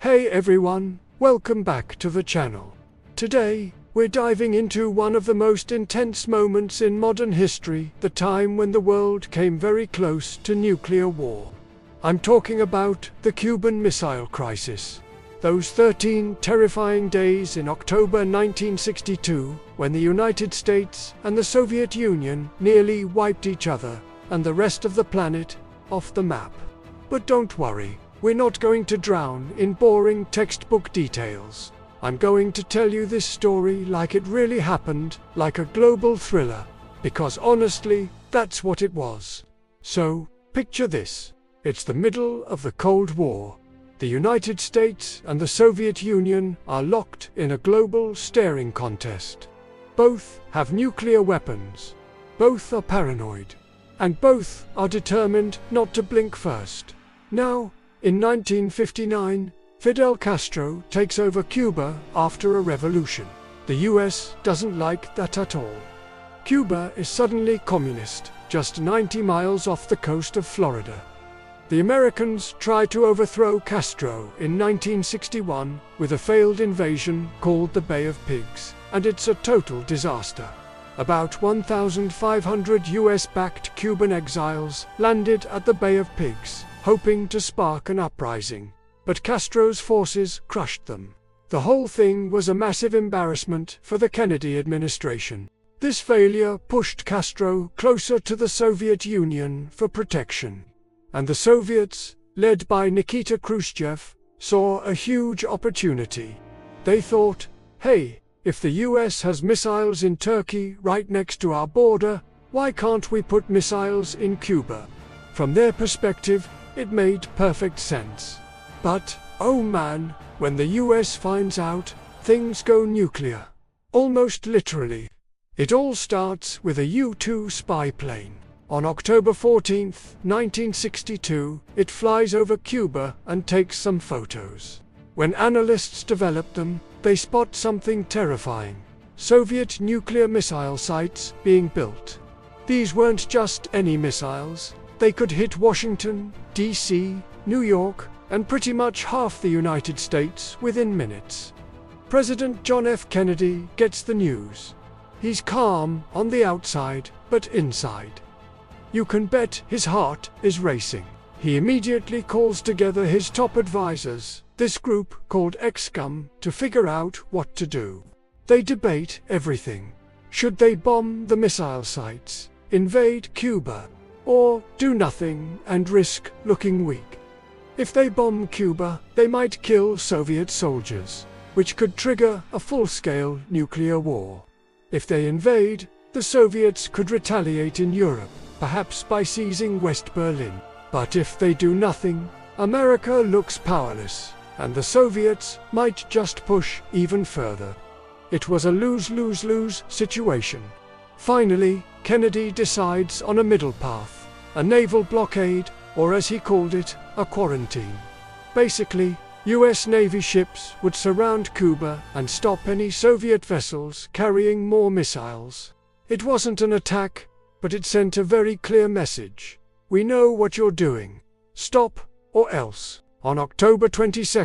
Hey everyone, welcome back to the channel. Today, we're diving into one of the most intense moments in modern history, the time when the world came very close to nuclear war. I'm talking about the Cuban Missile Crisis. Those 13 terrifying days in October 1962, when the United States and the Soviet Union nearly wiped each other and the rest of the planet off the map. But don't worry, we're not going to drown in boring textbook details. I'm going to tell you this story like it really happened, like a global thriller, because honestly, that's what it was. So, picture this. It's the middle of the Cold War. The United States and the Soviet Union are locked in a global staring contest. Both have nuclear weapons. Both are paranoid. And both are determined not to blink first. Now, in 1959, Fidel Castro takes over Cuba after a revolution. The US doesn't like that at all. Cuba is suddenly communist, just 90 miles off the coast of Florida. The Americans try to overthrow Castro in 1961 with a failed invasion called the Bay of Pigs, and it's a total disaster. About 1,500 US-backed Cuban exiles landed at the Bay of Pigs, hoping to spark an uprising. But Castro's forces crushed them. The whole thing was a massive embarrassment for the Kennedy administration. This failure pushed Castro closer to the Soviet Union for protection. And the Soviets, led by Nikita Khrushchev, saw a huge opportunity. They thought, hey, if the US has missiles in Turkey right next to our border, why can't we put missiles in Cuba? From their perspective, it made perfect sense. But, oh man, when the US finds out, things go nuclear. Almost literally. It all starts with a U-2 spy plane. On October 14, 1962, it flies over Cuba and takes some photos. When analysts develop them, they spot something terrifying: Soviet nuclear missile sites being built. These weren't just any missiles. They could hit Washington, D.C., New York, and pretty much half the United States within minutes. President John F. Kennedy gets the news. He's calm on the outside, but inside, you can bet his heart is racing. He immediately calls together his top advisors, this group called ExCom, to figure out what to do. They debate everything. Should they bomb the missile sites, invade Cuba, or do nothing and risk looking weak? If they bomb Cuba, they might kill Soviet soldiers, which could trigger a full-scale nuclear war. If they invade, the Soviets could retaliate in Europe, perhaps by seizing West Berlin. But if they do nothing, America looks powerless, and the Soviets might just push even further. It was a lose-lose-lose situation. Finally, Kennedy decides on a middle path: a naval blockade, or as he called it, a quarantine. Basically, US Navy ships would surround Cuba and stop any Soviet vessels carrying more missiles. It wasn't an attack, but it sent a very clear message. We know what you're doing. Stop, or else. On October 22,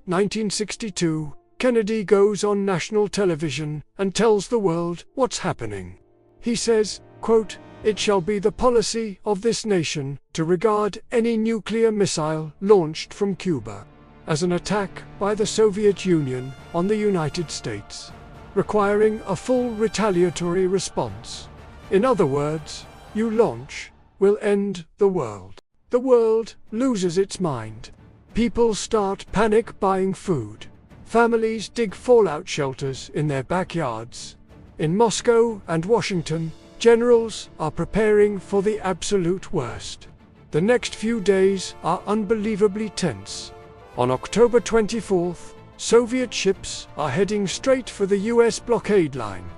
1962, Kennedy goes on national television and tells the world what's happening. He says, quote, "It shall be the policy of this nation to regard any nuclear missile launched from Cuba as an attack by the Soviet Union on the United States, requiring a full retaliatory response. In other words, you launch, will end the world." The world loses its mind. People start panic buying food. Families dig fallout shelters in their backyards. In Moscow and Washington, generals are preparing for the absolute worst. The next few days are unbelievably tense. On October 24th, Soviet ships are heading straight for the US blockade line.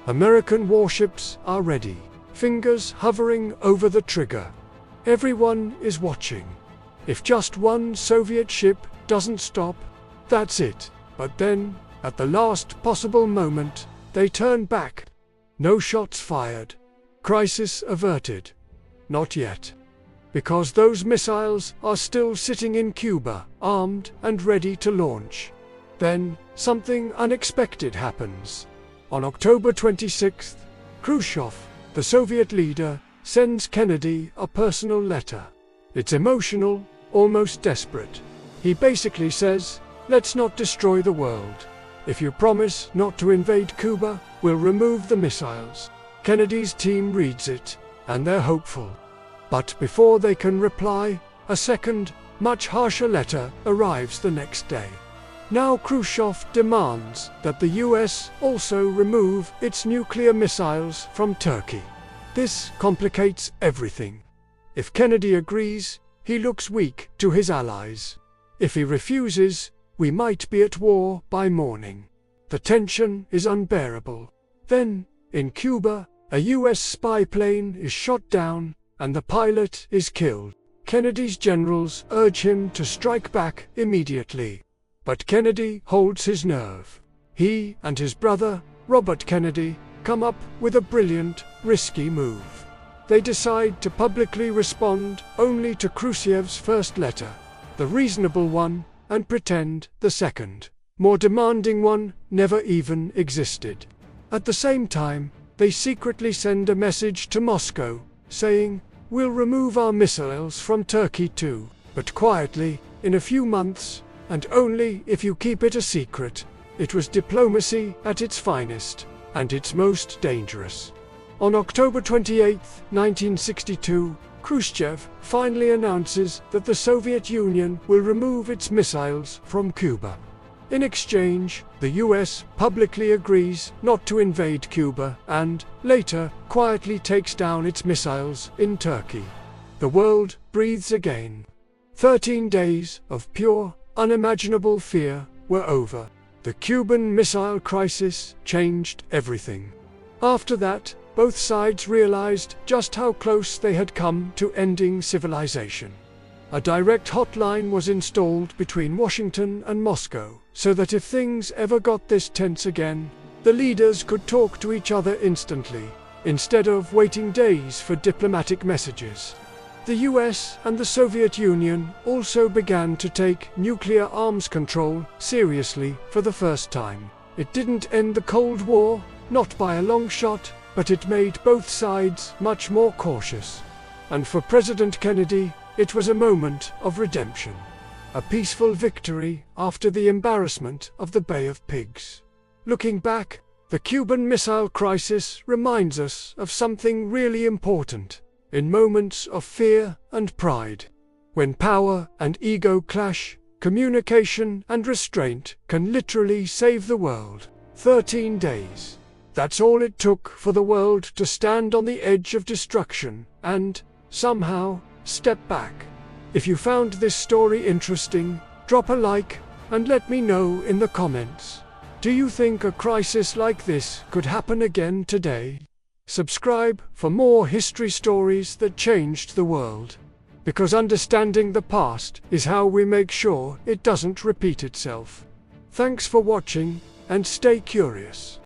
American warships are ready, fingers hovering over the trigger. Everyone is watching. If just one Soviet ship doesn't stop, that's it. But then, at the last possible moment, they turn back. No shots fired. Crisis averted. Not yet. because those missiles are still sitting in Cuba, armed and ready to launch. Then, something unexpected happens. On October 26th, Khrushchev, the Soviet leader, sends Kennedy a personal letter. It's emotional, almost desperate. He basically says, "Let's not destroy the world. If you promise not to invade Cuba, we'll remove the missiles." Kennedy's team reads it, and they're hopeful. But before they can reply, a second, much harsher letter arrives the next day. Now Khrushchev demands that the US also remove its nuclear missiles from Turkey. This complicates everything. If Kennedy agrees, he looks weak to his allies. If he refuses, we might be at war by morning. The tension is unbearable. Then, in Cuba, a US spy plane is shot down, and the pilot is killed. Kennedy's generals urge him to strike back immediately. But Kennedy holds his nerve. He and his brother, Robert Kennedy, come up with a brilliant, risky move. They decide to publicly respond only to Khrushchev's first letter, the reasonable one, and pretend the second, more demanding one, never even existed. At the same time, they secretly send a message to Moscow, saying, "We'll remove our missiles from Turkey too, but quietly, in a few months, and only if you keep it a secret." It was diplomacy at its finest, and its most dangerous. On October 28, 1962, Khrushchev finally announces that the Soviet Union will remove its missiles from Cuba. In exchange, the US publicly agrees not to invade Cuba and, later, quietly takes down its missiles in Turkey. The world breathes again. 13 days of pure, unimaginable fear were over. The Cuban Missile Crisis changed everything. After that, both sides realized just how close they had come to ending civilization. A direct hotline was installed between Washington and Moscow, so that if things ever got this tense again, the leaders could talk to each other instantly, instead of waiting days for diplomatic messages. The US and the Soviet Union also began to take nuclear arms control seriously for the first time. It didn't end the Cold War, not by a long shot, but it made both sides much more cautious. And for President Kennedy, it was a moment of redemption. A peaceful victory after the embarrassment of the Bay of Pigs. Looking back, the Cuban Missile Crisis reminds us of something really important. In moments of fear and pride, when power and ego clash, communication and restraint can literally save the world. 13 days. That's all it took for the world to stand on the edge of destruction and, somehow, step back. If you found this story interesting, drop a like and let me know in the comments. Do you think a crisis like this could happen again today? Subscribe for more history stories that changed the world. Because understanding the past is how we make sure it doesn't repeat itself. Thanks for watching, and stay curious.